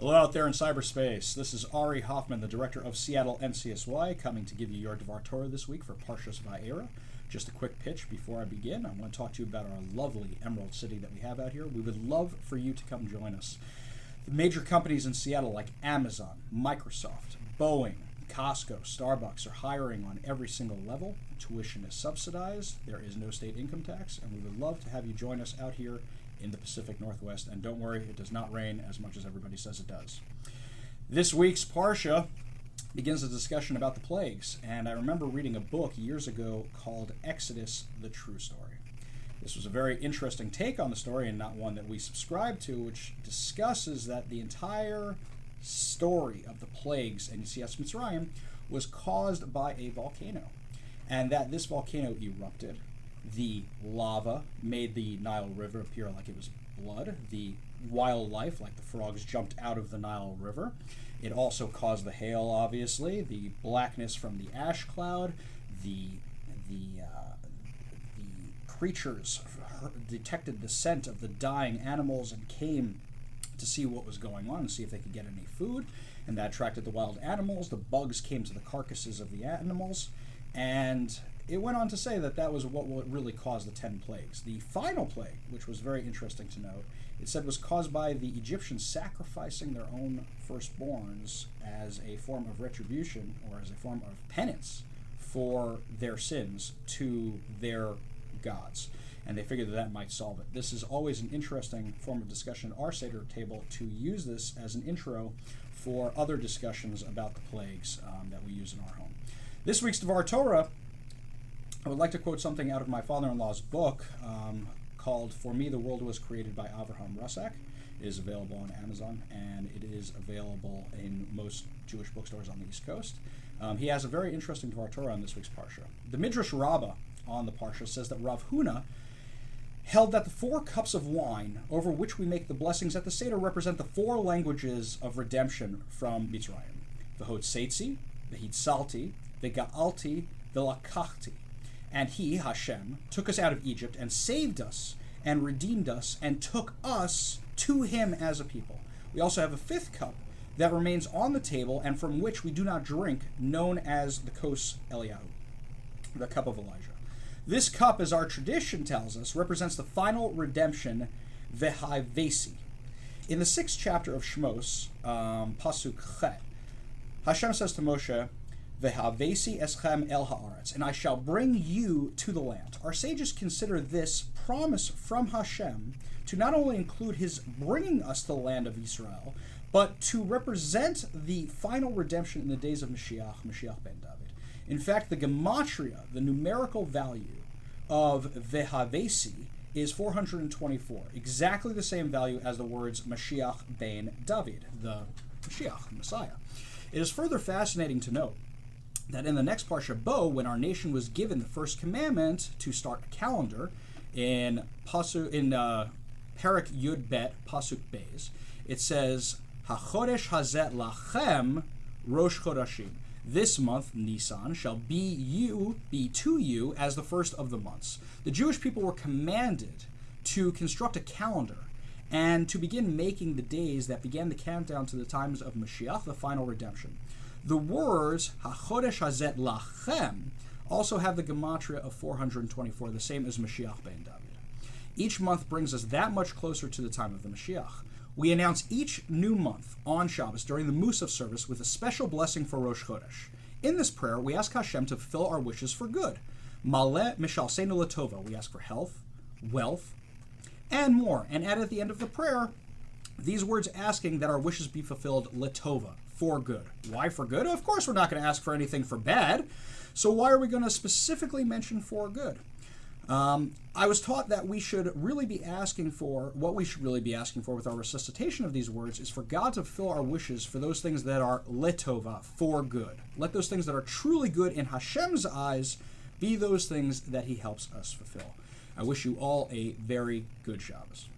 Hello out there in cyberspace. This is Ari Hoffman, the director of Seattle NCSY, coming to give you your Dvar Torah this week for Parshas Va'era. Just a quick pitch before I begin. I want to talk to you about our lovely Emerald City that we have out here. We would love for you to come join us. The major companies in Seattle like Amazon, Microsoft, Boeing, Costco, Starbucks are hiring on every single level. Tuition is subsidized. There is no state income tax, and we would love to have you join us out here in the Pacific Northwest. And don't worry, it does not rain as much as everybody says it does. This week's Parsha begins a discussion about the plagues, and I remember reading a book years ago called Exodus, the True Story. This was a very interesting take on the story, and not one that we subscribe to, which discusses that the entire story of the plagues in Yetzias Mitzrayim was caused by a volcano, and that this volcano erupted. The lava made the Nile River appear like it was blood. The wildlife, like the frogs, jumped out of the Nile River. It also caused the hail, obviously, the blackness from the ash cloud, the creatures detected the scent of the dying animals and came to see what was going on and see if they could get any food, and that attracted the wild animals. The bugs came to the carcasses of the animals, and it went on to say that that was what really caused the 10 plagues. The final plague, which was very interesting to note, it said was caused by the Egyptians sacrificing their own firstborns as a form of retribution or as a form of penance for their sins to their gods. And they figured that might solve it. This is always an interesting form of discussion at our Seder Table, to use this as an intro for other discussions about the plagues that we use in our home. This week's Dvar Torah, I would like to quote something out of my father-in-law's book called For Me, the World Was Created by Avraham Rusak. It is available on Amazon, and it is available in most Jewish bookstores on the East Coast. He has a very interesting Dvar Torah on this week's Parsha. The Midrash Rabbah on the Parsha says that Rav Huna held that the 4 cups of wine over which we make the blessings at the Seder represent the 4 languages of redemption from Mitzrayim. The Hotzetzi, the Hitzalti, the Ga'alti, the Lakachti. And he, Hashem, took us out of Egypt and saved us and redeemed us and took us to him as a people. We also have a 5th cup that remains on the table and from which we do not drink, known as the Kos Eliyahu, the cup of Elijah. This cup, as our tradition tells us, represents the final redemption, Vehavesi. In the 6th chapter of Shmos, Pasuk Chet, Hashem says to Moshe, Vehavesi eschem el haaretz, and I shall bring you to the land. Our sages consider this promise from Hashem to not only include his bringing us to the land of Israel, but to represent the final redemption in the days of Mashiach ben David. In fact, the Gematria, the numerical value of Vehavesi, is 424, exactly the same value as the words Mashiach ben David, the Mashiach, the Messiah. It is further fascinating to note that in the next Parsha Bo, when our nation was given the first commandment to start a calendar, in Perek Yud Bet Pasuk Beis, it says, HaChodesh Hazet Lachem Rosh Chodashim. This month, Nisan, shall be to you as the first of the months. The Jewish people were commanded to construct a calendar and to begin making the days that began the countdown to the times of Mashiach, the final redemption. The words HaChodesh Hazet Lachem also have the Gematria of 424, the same as Mashiach ben David. Each month brings us that much closer to the time of the Mashiach. We announce each new month on Shabbos during the Musaf service with a special blessing for Rosh Chodesh. In this prayer, we ask Hashem to fulfill our wishes for good. Maleh Mishalseinu Latova, we ask for health, wealth, and more. And add at the end of the prayer these words asking that our wishes be fulfilled Latova, for good. Why for good? Of course we're not going to ask for anything for bad. So why are we going to specifically mention for good? I was taught that we should really be asking for, what we should really be asking for with our resuscitation of these words is for God to fulfill our wishes for those things that are letova, for good. Let those things that are truly good in Hashem's eyes be those things that he helps us fulfill. I wish you all a very good Shabbos.